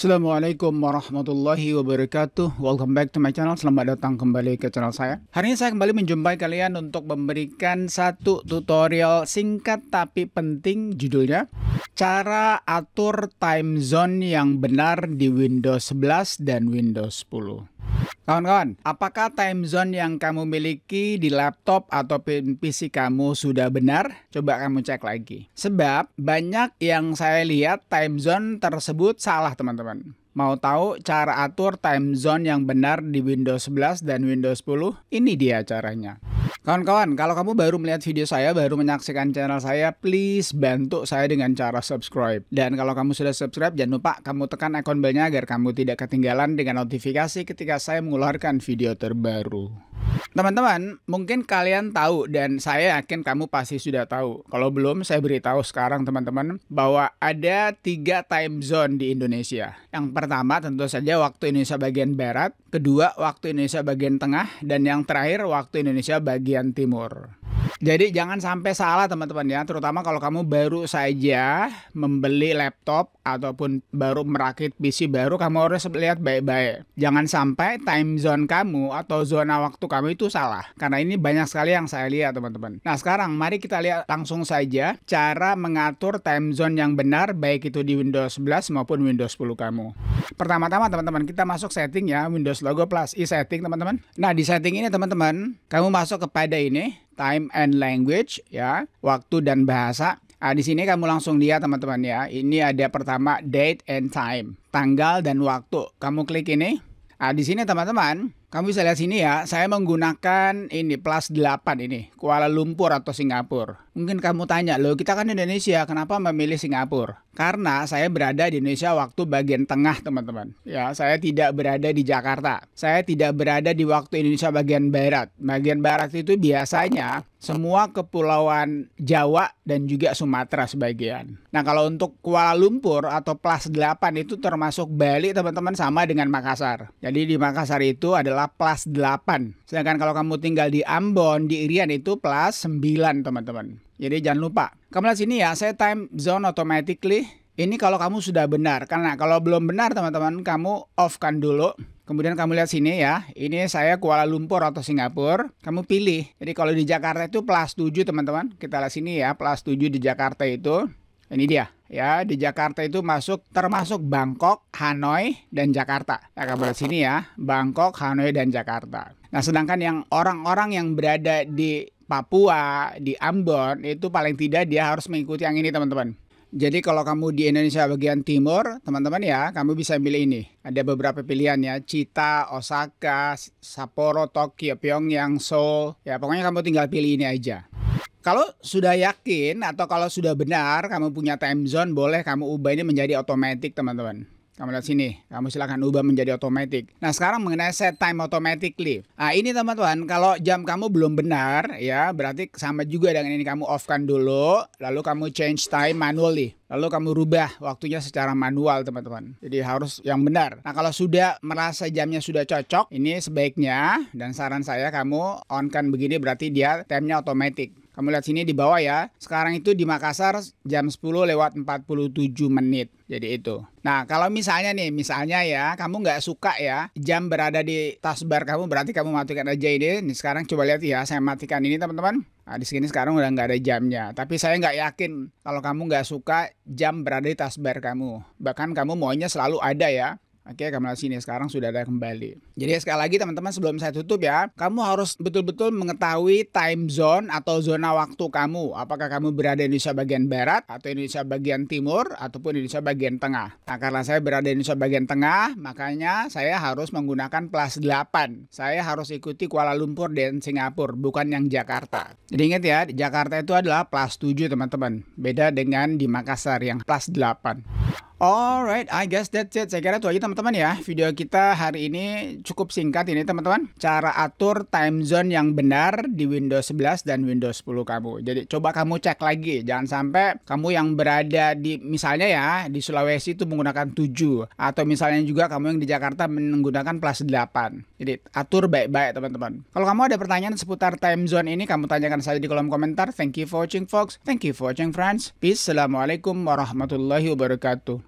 Assalamualaikum warahmatullahi wabarakatuh. Welcome back to my channel. Selamat datang kembali ke channel saya. Hari ini saya kembali menjumpai kalian untuk memberikan satu tutorial singkat tapi penting, judulnya cara atur time zone yang benar di Windows 11 dan Windows 10. Kawan-kawan, apakah time zone yang kamu miliki di laptop atau PC kamu sudah benar? Coba kamu cek lagi. Sebab banyak yang saya lihat time zone tersebut salah, teman-teman. Mau tahu cara atur time zone yang benar di Windows 11 dan Windows 10? Ini dia caranya. Kawan-kawan, kalau kamu baru melihat video saya, baru menyaksikan channel saya, please bantu saya dengan cara subscribe. Dan kalau kamu sudah subscribe, jangan lupa kamu tekan ikon belnya agar kamu tidak ketinggalan dengan notifikasi ketika saya mengeluarkan video terbaru. Teman-teman, mungkin kalian tahu dan saya yakin kamu pasti sudah tahu. Kalau belum, saya beritahu sekarang teman-teman bahwa ada 3 time zone di Indonesia. Yang pertama tentu saja waktu Indonesia bagian barat, kedua waktu Indonesia bagian tengah, dan yang terakhir waktu Indonesia bagian timur. Jadi jangan sampai salah teman-teman ya, terutama kalau kamu baru saja membeli laptop ataupun baru merakit PC baru, kamu harus lihat baik-baik. Jangan sampai time zone kamu atau zona waktu kamu itu salah, karena ini banyak sekali yang saya lihat teman-teman. Nah sekarang mari kita lihat langsung saja cara mengatur time zone yang benar baik itu di Windows 11 maupun Windows 10 kamu. Pertama-tama teman-teman, kita masuk setting ya, Windows logo plus setting teman-teman. Nah di setting ini teman-teman, kamu masuk kepada ini time and language ya, waktu dan bahasa. Nah, di sini kamu langsung lihat teman-teman ya. Ini ada pertama date and time, tanggal dan waktu. Kamu klik ini. Nah, di sini teman-teman, kamu bisa lihat sini ya. Saya menggunakan ini +8 ini, Kuala Lumpur atau Singapura. Mungkin kamu tanya, loh kita kan Indonesia, kenapa memilih Singapura? Karena saya berada di Indonesia waktu bagian tengah teman-teman. Ya, saya tidak berada di Jakarta. Saya tidak berada di waktu Indonesia bagian barat. Bagian barat itu biasanya semua kepulauan Jawa dan juga Sumatera sebagian. Nah kalau untuk Kuala Lumpur atau +8 itu termasuk Bali teman-teman, sama dengan Makassar. Jadi di Makassar itu adalah +8. Sedangkan kalau kamu tinggal di Ambon, di Irian itu +9 teman-teman. Jadi jangan lupa. Kamu lihat sini ya, saya time zone automatically. Ini kalau kamu sudah benar. Karena kalau belum benar teman-teman, kamu off-kan dulu. Kemudian kamu lihat sini ya, ini saya Kuala Lumpur atau Singapura. Kamu pilih. Jadi kalau di Jakarta itu +7 teman-teman. Kita lihat sini ya, +7 di Jakarta itu. Ini dia. Ya, di Jakarta itu termasuk Bangkok, Hanoi, dan Jakarta. Nah, kamu lihat sini ya, Bangkok, Hanoi, dan Jakarta. Nah, sedangkan yang orang-orang yang berada di Papua, di Ambon, itu paling tidak dia harus mengikuti yang ini teman-teman. Jadi kalau kamu di Indonesia bagian timur, teman-teman ya, kamu bisa pilih ini. Ada beberapa pilihan ya, Chita, Osaka, Sapporo, Tokyo, Pyongyang, Seoul. Ya, pokoknya kamu tinggal pilih ini aja. Kalau sudah yakin atau kalau sudah benar kamu punya time zone, boleh kamu ubah ini menjadi otomatis teman-teman. Kamu lihat sini, kamu silahkan ubah menjadi otomatis. Nah sekarang mengenai set time automatically. Nah ini teman-teman, kalau jam kamu belum benar ya, berarti sama juga dengan ini, kamu off kan dulu, lalu kamu change time manually. Lalu kamu rubah waktunya secara manual teman-teman. Jadi harus yang benar. Nah kalau sudah merasa jamnya sudah cocok, ini sebaiknya dan saran saya kamu on kan begini, berarti dia time-nya otomatis. Kamu lihat sini di bawah ya. Sekarang itu di Makassar jam 10:47 menit. Jadi itu. Nah kalau misalnya nih, misalnya ya, kamu nggak suka ya jam berada di taskbar kamu, berarti kamu matikan aja ini. Nih sekarang coba lihat ya, saya matikan ini teman-teman. Nah di sini sekarang udah nggak ada jamnya. Tapi saya nggak yakin kalau kamu nggak suka jam berada di taskbar kamu. Bahkan kamu maunya selalu ada ya. Oke, kamu lihat sini sekarang sudah ada kembali. Jadi sekali lagi teman-teman, sebelum saya tutup ya, kamu harus betul-betul mengetahui time zone atau zona waktu kamu. Apakah kamu berada di Indonesia bagian barat atau Indonesia bagian timur ataupun Indonesia bagian tengah. Nah karena saya berada di Indonesia bagian tengah, makanya saya harus menggunakan +8. Saya harus ikuti Kuala Lumpur dan Singapura, bukan yang Jakarta. Jadi ingat ya, di Jakarta itu adalah +7 teman-teman. Beda dengan di Makassar yang +8. Alright, I guess that's it. Saya kira itu aja teman-teman ya. Video kita hari ini cukup singkat ini teman-teman. Cara atur time zone yang benar di Windows 11 dan Windows 10 kamu. Jadi coba kamu cek lagi. Jangan sampai kamu yang berada di, misalnya ya, di Sulawesi itu menggunakan 7. Atau misalnya juga kamu yang di Jakarta menggunakan +8. Jadi atur baik-baik teman-teman. Kalau kamu ada pertanyaan seputar time zone ini, kamu tanyakan saja di kolom komentar. Thank you for watching folks. Thank you for watching friends. Peace. Assalamualaikum warahmatullahi wabarakatuh.